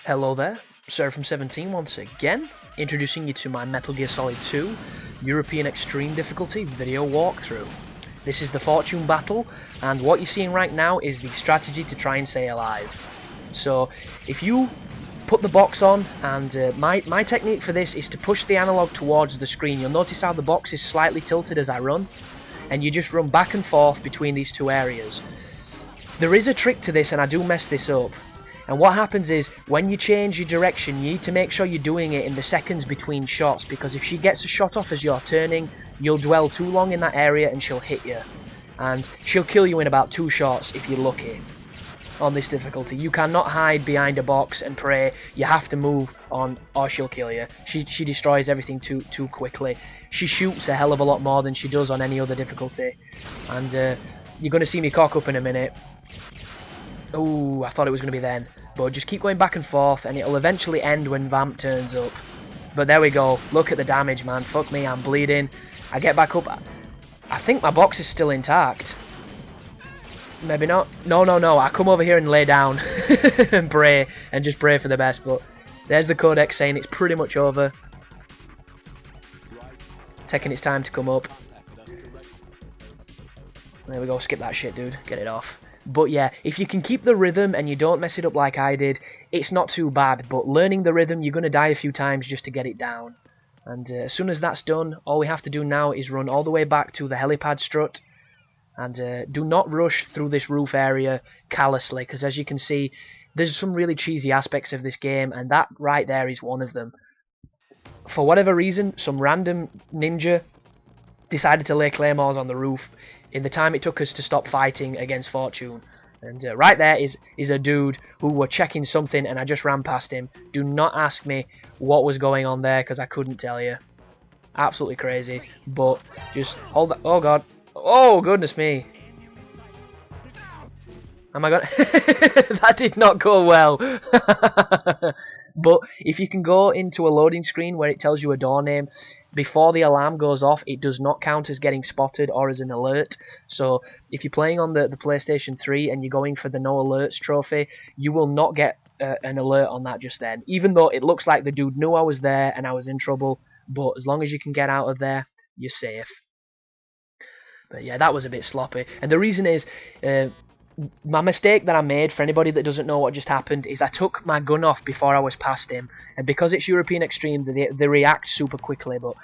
Hello there, Sarah from 17 once again, introducing you to my Metal Gear Solid 2 European Extreme Difficulty video walkthrough. This is the Fortune Battle, and what you're seeing right now is the strategy to try and stay alive. So, if you put the box on, and my technique for this is to push the analog towards the screen. You'll notice how the box is slightly tilted as I run, and you just run back and forth between these two areas. There is a trick to this, and I do mess this up. And what happens is, when you change your direction, you need to make sure you're doing it in the seconds between shots, because if she gets a shot off as you're turning, you'll dwell too long in that area and she'll hit you. And she'll kill you in about 2 shots if you're lucky on this difficulty. You cannot hide behind a box and pray. You have to move on or she'll kill you. She destroys everything too quickly. She shoots a hell of a lot more than she does on any other difficulty. And you're going to see me cock up in a minute. Ooh, I thought it was going to be then. But just keep going back and forth, and it'll eventually end when Vamp turns up. But there we go. Look at the damage, man. Fuck me, I'm bleeding. I get back up. I think my box is still intact. Maybe not. No. I come over here and lay down and pray, and just pray for the best. But there's the codex saying it's pretty much over. Taking its time to come up. There we go. Skip that shit, dude. Get it off. But yeah, if you can keep the rhythm and you don't mess it up like I did, it's not too bad. But learning the rhythm, you're going to die a few times just to get it down. And as soon as that's done, all we have to do now is run all the way back to the helipad strut. And do not rush through this roof area callously, because as you can see, there's some really cheesy aspects of this game, and that right there is one of them. For whatever reason, some random ninja decided to lay claymores on the roof in the time it took us to stop fighting against Fortune. And right there is a dude who were checking something, and I just ran past him. Do not ask me what was going on there, because I couldn't tell you. Absolutely crazy. But just hold that. Oh god. Oh goodness me. Am I gonna... That did not go well. But if you can go into a loading screen where it tells you a door name, before the alarm goes off, it does not count as getting spotted or as an alert. So if you're playing on the PlayStation 3 and you're going for the no alerts trophy, you will not get an alert on that just then. Even though it looks like the dude knew I was there and I was in trouble, but as long as you can get out of there, you're safe. But yeah, that was a bit sloppy. And the reason is, my mistake that I made, for anybody that doesn't know what just happened, is I took my gun off before I was past him. And because it's European Extreme, they react super quickly. But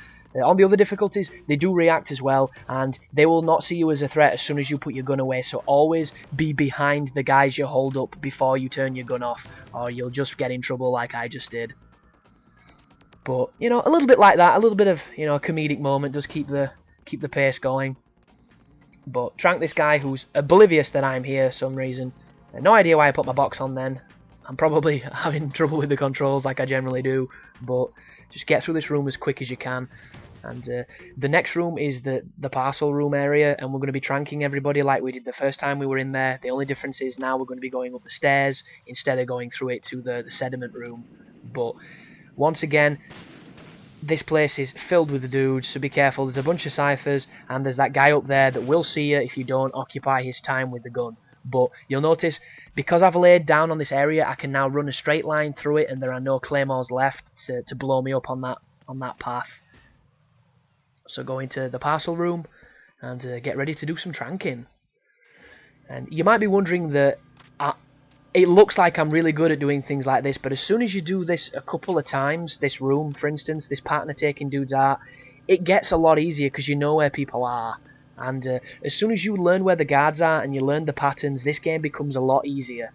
on the other difficulties, they do react as well. And they will not see you as a threat as soon as you put your gun away. So always be behind the guys you hold up before you turn your gun off, or you'll just get in trouble like I just did. But, you know, a little bit like that, a little bit of, you know, a comedic moment does keep the pace going. But trank this guy who's oblivious that I'm here for some reason. No idea why I put my box on then. I'm probably having trouble with the controls like I generally do. But just get through this room as quick as you can. And the next room is the parcel room area. And we're going to be tranking everybody like we did the first time we were in there. The only difference is now we're going to be going up the stairs instead of going through it to the sediment room. But once again, this place is filled with the dudes, so be careful. There's a bunch of ciphers, and there's that guy up there that will see you if you don't occupy his time with the gun. But you'll notice, because I've laid down on this area, I can now run a straight line through it, and there are no claymores left to blow me up on that path. So go into the parcel room, and get ready to do some tranking. And you might be wondering that it looks like I'm really good at doing things like this, but as soon as you do this a couple of times, this room, for instance, this partner taking dudes out, it gets a lot easier because you know where people are. And as soon as you learn where the guards are and you learn the patterns, this game becomes a lot easier.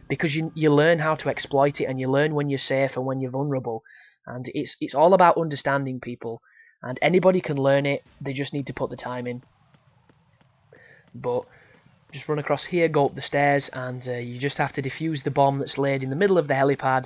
Because you learn how to exploit it, and you learn when you're safe and when you're vulnerable. And it's all about understanding people. And anybody can learn it, they just need to put the time in. But just run across here, go up the stairs, and you just have to defuse the bomb that's laid in the middle of the helipad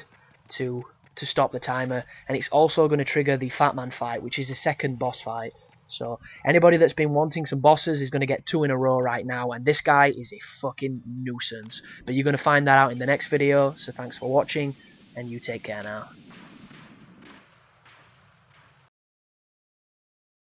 to stop the timer. And it's also going to trigger the Fat Man fight, which is the second boss fight. So anybody that's been wanting some bosses is going to get 2 in a row right now, and this guy is a fucking nuisance. But you're going to find that out in the next video, so thanks for watching, and you take care now.